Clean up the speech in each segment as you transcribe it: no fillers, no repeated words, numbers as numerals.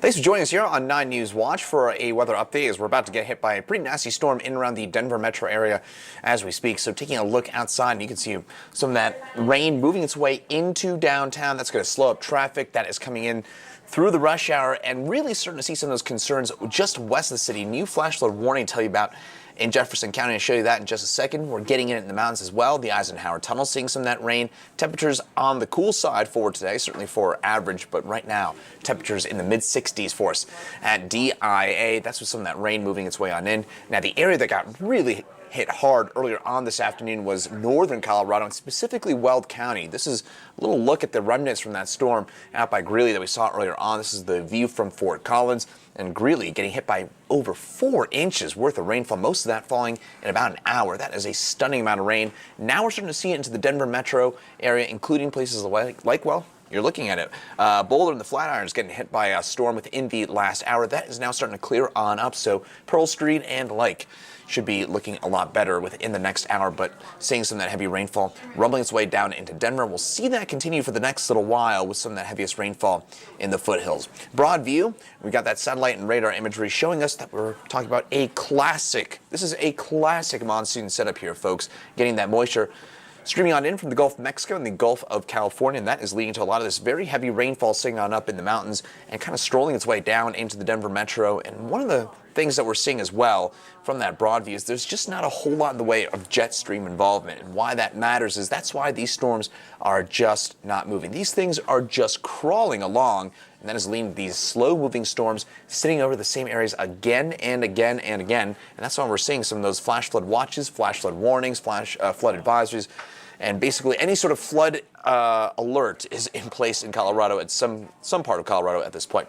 Thanks for joining us here on 9 News Watch for a weather update as we're about to get hit by a pretty nasty storm in and around the Denver metro area as we speak. So taking a look outside, and you can see some of that rain moving its way into downtown. That's going to slow up traffic that is coming in through the rush hour, and really starting to see some of those concerns just west of the city. New flash flood warning to tell you about in Jefferson County. I'll show you that in just a second. We're getting it in the mountains as well. The Eisenhower Tunnel seeing some of that rain. Temperatures on the cool side for today, certainly for average, but right now temperatures in the mid-60s for us at DIA. That's with some of that rain moving its way on in. Now the area that got really hit hard earlier on this afternoon was northern Colorado, and specifically Weld County. This is a little look at the remnants from that storm out by Greeley that we saw earlier on. This is the view from Fort Collins, and Greeley getting hit by over 4 inches worth of rainfall, most of that falling in about an hour. That is a stunning amount of rain. Now we're starting to see it into the Denver metro area, including places like, well, you're looking at it. Boulder and the Flatirons getting hit by a storm within the last hour. That is now starting to clear on up, so Pearl Street and Lake should be looking a lot better within the next hour, but seeing some of that heavy rainfall rumbling its way down into Denver. We'll see that continue for the next little while with some of that heaviest rainfall in the foothills. Broad view, we got that satellite and radar imagery showing us that we're talking about a classic. This is a classic monsoon setup here, folks, getting that moisture streaming on in from the Gulf of Mexico and the Gulf of California, and that is leading to a lot of this very heavy rainfall sitting on up in the mountains and kind of strolling its way down into the Denver metro. And one of the things that we're seeing as well from that broad view is there's just not a whole lot in the way of jet stream involvement. And why that matters is that's why these storms are just not moving. These things are just crawling along, and that is leading to these slow-moving storms sitting over the same areas again and again and again. And that's why we're seeing some of those flash flood watches, flash flood warnings, flood advisories, and basically any sort of flood alert is in place in Colorado at some part of Colorado at this point.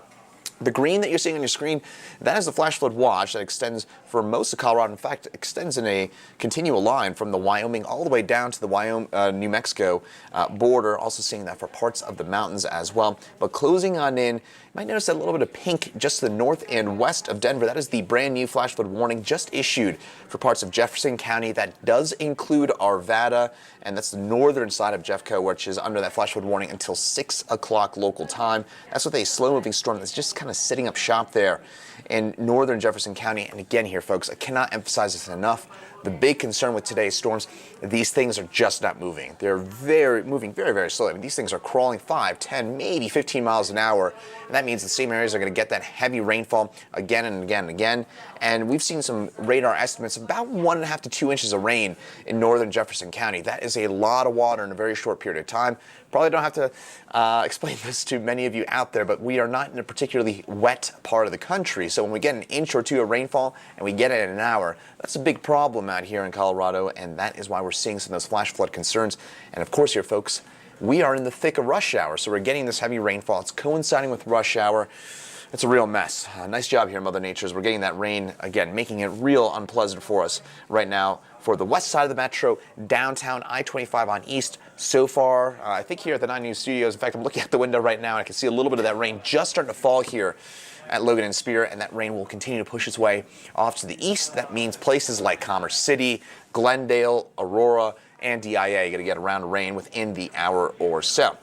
The green that you're seeing on your screen, that is the flash flood watch that extends for most of Colorado. In fact, extends in a continual line from the Wyoming all the way down to the New Mexico border. Also seeing that for parts of the mountains as well. But closing on in, you might notice that little bit of pink just to the north and west of Denver. That is the brand new flash flood warning just issued for parts of Jefferson County. That does include Arvada, and that's the northern side of Jeffco, which is under that flash flood warning until 6 o'clock local time. That's with a slow-moving storm that's just kind of sitting up shop there in northern Jefferson County. And again here, folks, I cannot emphasize this enough. The big concern with today's storms, these things are just not moving. They're moving very, very slowly. I mean, these things are crawling 5, 10, maybe 15 miles an hour. And that means the same areas are going to get that heavy rainfall again and again and again. And we've seen some radar estimates of about 1.5 to 2 inches of rain in northern Jefferson County. That is a lot of water in a very short period of time. Probably don't have to explain this to many of you out there, but we are not in a particularly wet part of the country. So when we get an inch or two of rainfall and we get it in an hour, that's a big problem out here in Colorado, and that is why we're seeing some of those flash flood concerns. And of course here, folks, we are in the thick of rush hour, so we're getting this heavy rainfall. It's coinciding with rush hour. It's a real mess. Nice job here, Mother Nature, as we're getting that rain, again, making it real unpleasant for us right now. For the west side of the metro, downtown, I-25 on east. So far, I think here at the 9 News studios, in fact, I'm looking out the window right now, and I can see a little bit of that rain just starting to fall here at Logan and Spear, and that rain will continue to push its way off to the east. That means places like Commerce City, Glendale, Aurora, and DIA are going to get around rain within the hour or so.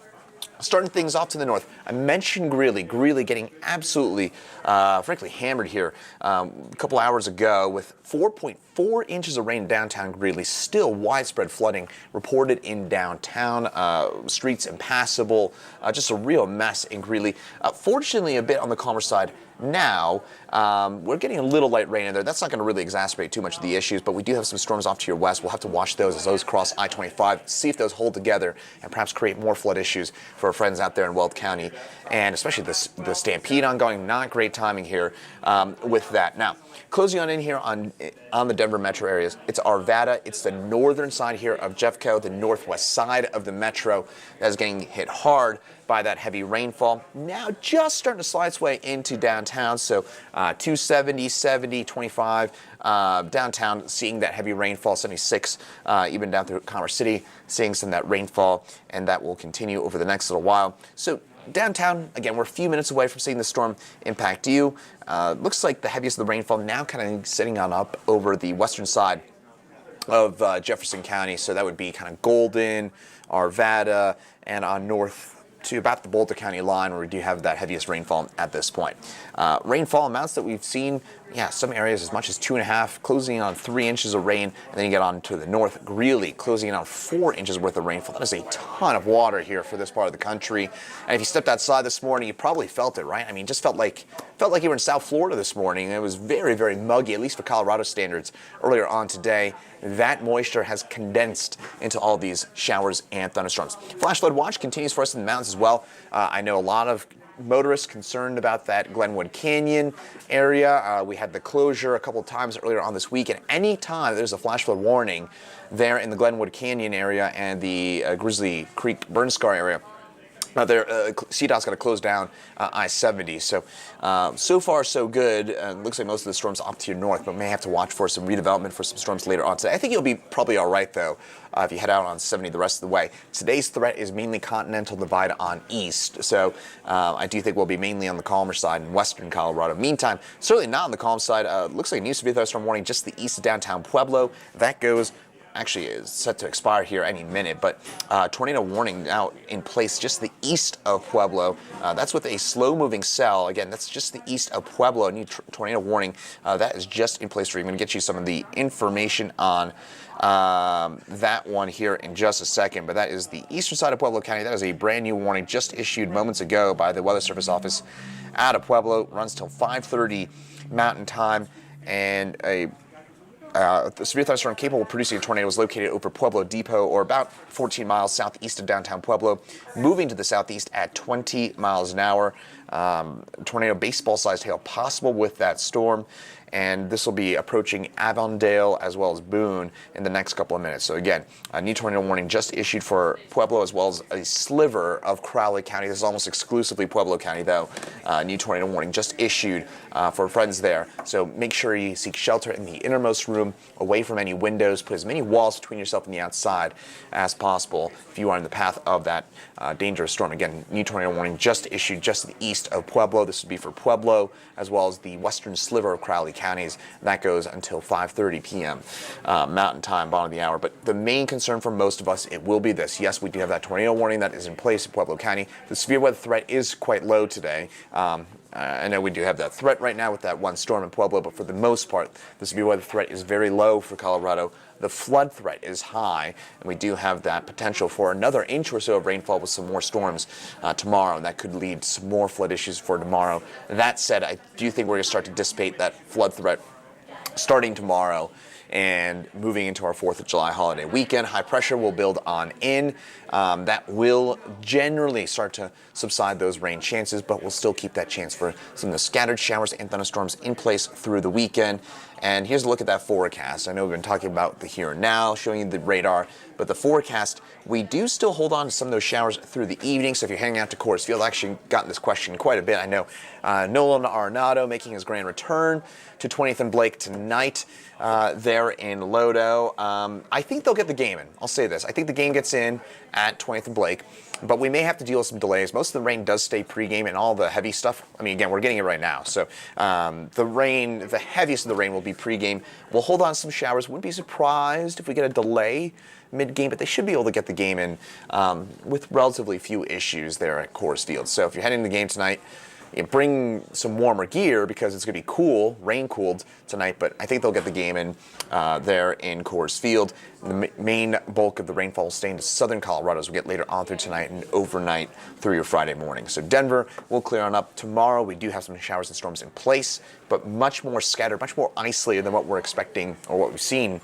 Starting things off to the north, I mentioned Greeley. Greeley getting absolutely, frankly, hammered here a couple hours ago with 4.4 inches of rain in downtown Greeley. Still widespread flooding reported in downtown, streets impassable, just a real mess in Greeley. Fortunately, a bit on the calmer side now. We're getting a little light rain in there. That's not going to really exacerbate too much of the issues, but we do have some storms off to your west. We'll have to watch those as those cross I-25, see if those hold together and perhaps create more flood issues for our friends out there in Weld County, and especially the stampede ongoing. Not great timing here with that. Now, closing on in here on the Denver metro areas, it's Arvada. It's the northern side here of Jeffco, the northwest side of the metro that is getting hit hard by that heavy rainfall. Now just starting to slide its way into downtown, so 270, 70, 25, downtown seeing that heavy rainfall, 76, even down through Commerce City, seeing some of that rainfall, and that will continue over the next little while. So downtown, again, we're a few minutes away from seeing the storm impact you. Looks like the heaviest of the rainfall now kind of sitting on up over the western side of Jefferson County, so that would be kind of Golden, Arvada, and on north to about the Boulder County line, where we do have that heaviest rainfall at this point. Rainfall amounts that we've seen, some areas as much as 2.5, closing in on 3 inches of rain, and then you get on to the north, Greeley, closing in on 4 inches worth of rainfall. That is a ton of water here for this part of the country. And if you stepped outside this morning, you probably felt it, right? I mean, just felt like you were in South Florida this morning. It was very, very muggy, at least for Colorado standards, earlier on today. That moisture has condensed into all these showers and thunderstorms. Flash flood watch continues for us in the mountains as well. I know a lot of motorists concerned about that Glenwood Canyon area. We had the closure a couple of times earlier on this week, and any time there's a flash flood warning there in the Glenwood Canyon area and the Grizzly Creek burn scar area, CDOT's got to close down I-70. So far so good. Looks like most of the storms off to your north, but may have to watch for some redevelopment for some storms later on today. I think you'll be probably all right, though, if you head out on 70 the rest of the way. Today's threat is mainly continental divide on east, so I do think we'll be mainly on the calmer side in western Colorado. Meantime, certainly not on the calm side. Looks like a new severe thunderstorm warning just the east of downtown Pueblo. That goes actually is set to expire here any minute, but tornado warning now in place just the east of Pueblo. That's with a slow-moving cell. Again, that's just the east of Pueblo. New tornado warning that is just in place for you. I'm going to get you some of the information on that one here in just a second, but that is the eastern side of Pueblo County. That is a brand new warning just issued moments ago by the Weather Service office out of Pueblo. Runs till 5:30 Mountain Time, and the severe thunderstorm capable of producing a tornado was located over Pueblo Depot, or about 14 miles southeast of downtown Pueblo, moving to the southeast at 20 miles an hour. Tornado baseball-sized hail possible with that storm, and this will be approaching Avondale as well as Boone in the next couple of minutes. So again, a new tornado warning just issued for Pueblo as well as a sliver of Crowley County. This is almost exclusively Pueblo County, though. New tornado warning just issued for friends there. So make sure you seek shelter in the innermost room, away from any windows. Put as many walls between yourself and the outside as possible if you are in the path of that dangerous storm. Again, new tornado warning just issued just to the east of Pueblo. This would be for Pueblo as well as the western sliver of Crowley counties. That goes until 5:30 p.m. Mountain Time, bottom of the hour. But the main concern for most of us, it will be this. Yes, we do have that tornado warning that is in place in Pueblo County. The severe weather threat is quite low today. I know we do have that threat right now with that one storm in Pueblo, but for the most part, the severe weather threat is very low for Colorado. The flood threat is high, and we do have that potential for another inch or so of rainfall with some more storms tomorrow, and that could lead to some more flood issues for tomorrow. That said, I do think we're going to start to dissipate that flood threat starting tomorrow and moving into our 4th of July holiday weekend. High pressure will build on in. That will generally start to subside those rain chances, but we'll still keep that chance for some of the scattered showers and thunderstorms in place through the weekend. And here's a look at that forecast. I know we've been talking about the here and now, showing you the radar, but the forecast, we do still hold on to some of those showers through the evening. So if you're hanging out to Coors Field, I've actually gotten this question quite a bit. I know Nolan Arenado making his grand return to 20th and Blake tonight there in Lodo. I think they'll get the game in. I'll say this. I think the game gets in at 20th and Blake, but we may have to deal with some delays. Most of the rain does stay pregame, and all the heavy stuff, I mean, again, we're getting it right now. So the heaviest of the rain will be pregame. We'll hold on to some showers. Wouldn't be surprised if we get a delay mid-game, but they should be able to get the game in with relatively few issues there at Coors Field. So if you're heading to the game tonight, bring some warmer gear because it's going to be cool, rain-cooled tonight, but I think they'll get the game in there in Coors Field. The main bulk of the rainfall will stay into southern Colorado as we get later on through tonight and overnight through your Friday morning. So Denver will clear on up tomorrow. We do have some showers and storms in place, but much more scattered, much more isolated than what we're expecting or what we've seen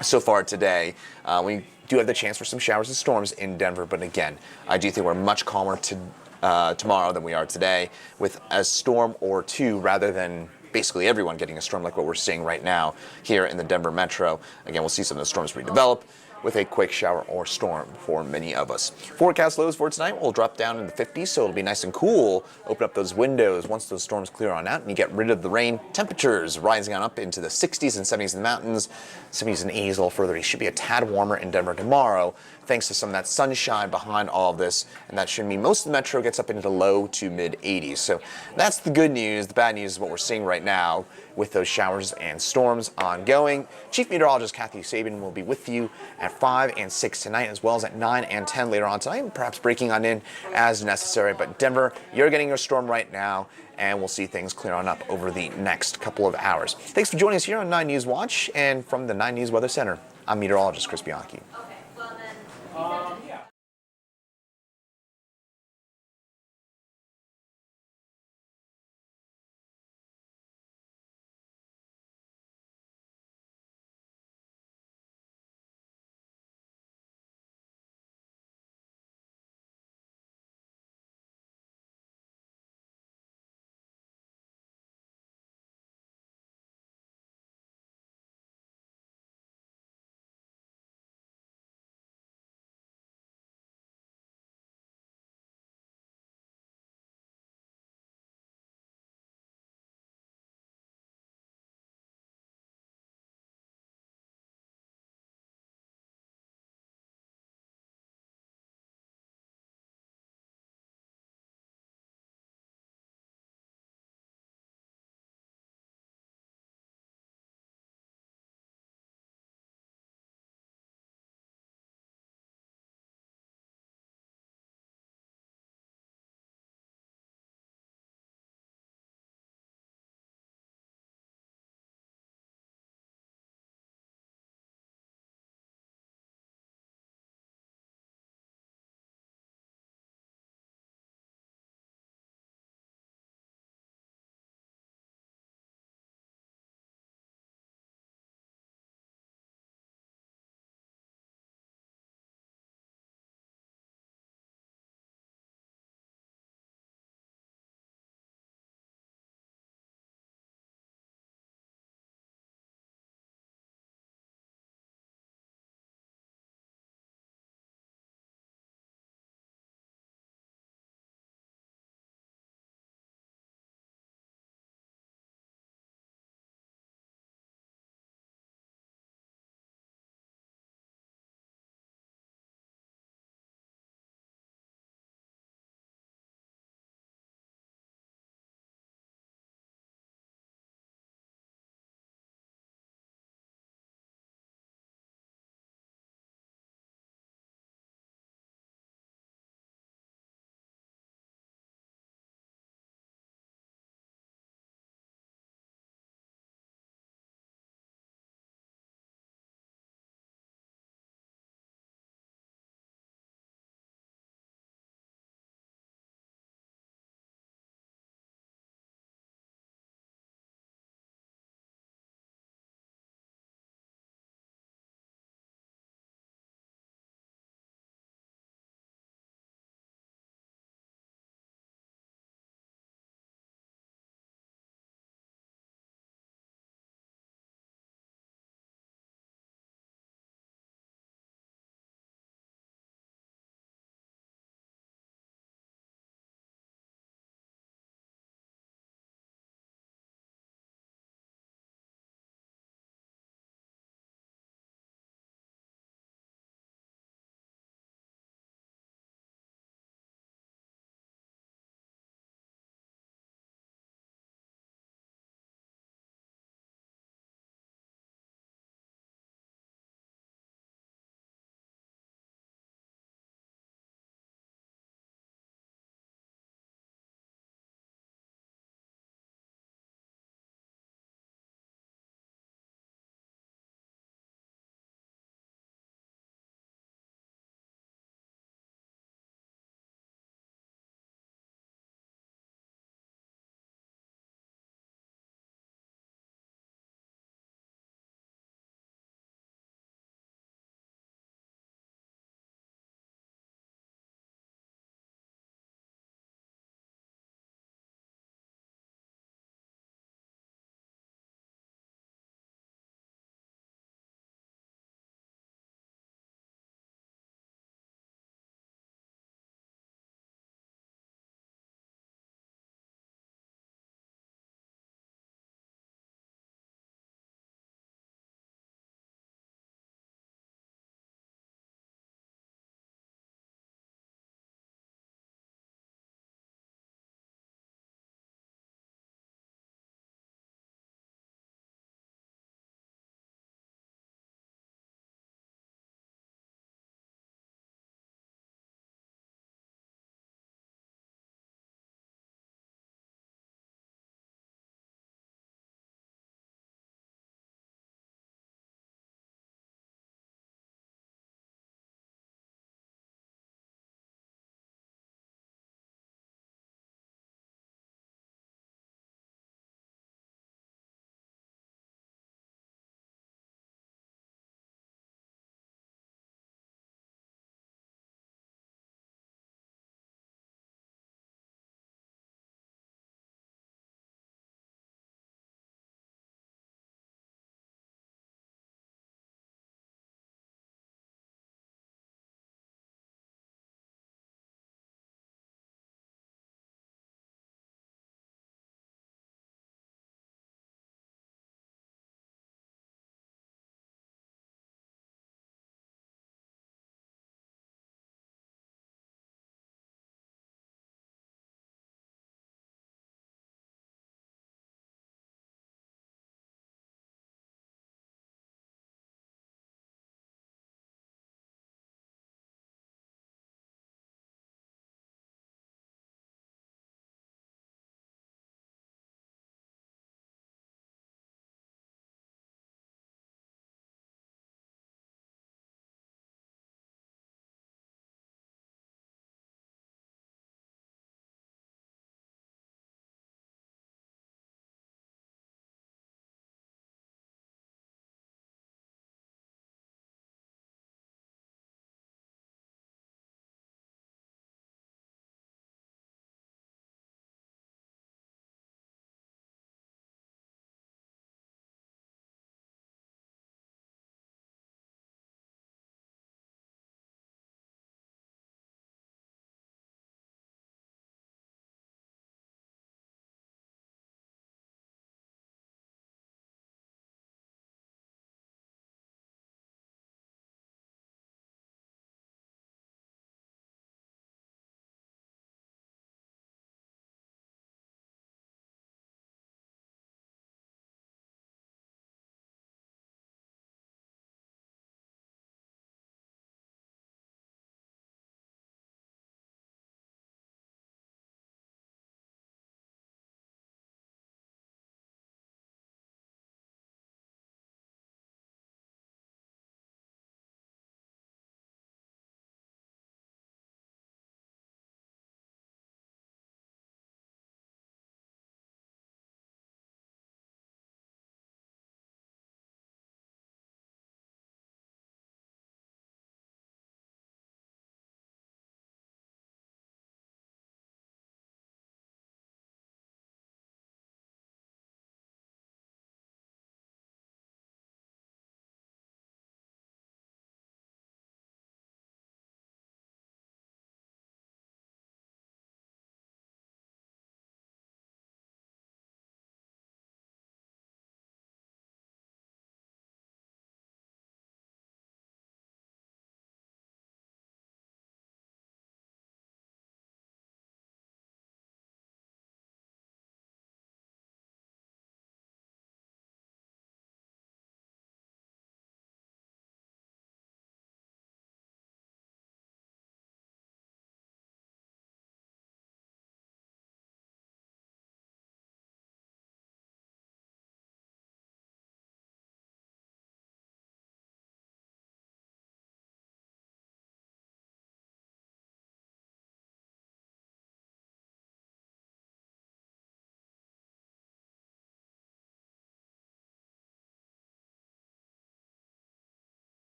so far today. We do have the chance for some showers and storms in Denver, but again, I do think we're much calmer tomorrow than we are today, with a storm or two rather than basically everyone getting a storm like what we're seeing right now here in the Denver metro. Again, we'll see some of the storms redevelop with a quick shower or storm for many of us. Forecast lows for tonight will drop down in the 50s, so it'll be nice and cool. Open up those windows once those storms clear on out and you get rid of the rain. Temperatures rising on up into the 60s and 70s in the mountains, 70s and 80s a little further. It should be a tad warmer in Denver tomorrow, thanks to some of that sunshine behind all of this, and that should mean most of the metro gets up into the low to mid 80s. So that's the good news. The bad news is what we're seeing right now. with those showers and storms ongoing. Chief Meteorologist Kathy Sabin will be with you at 5 and 6 tonight, as well as at 9 and 10 later on tonight, perhaps breaking on in as necessary. But Denver, you're getting your storm right now, and we'll see things clear on up over the next couple of hours. Thanks for joining us here on 9 News Watch, and from the 9 News Weather Center, I'm meteorologist Chris Bianchi.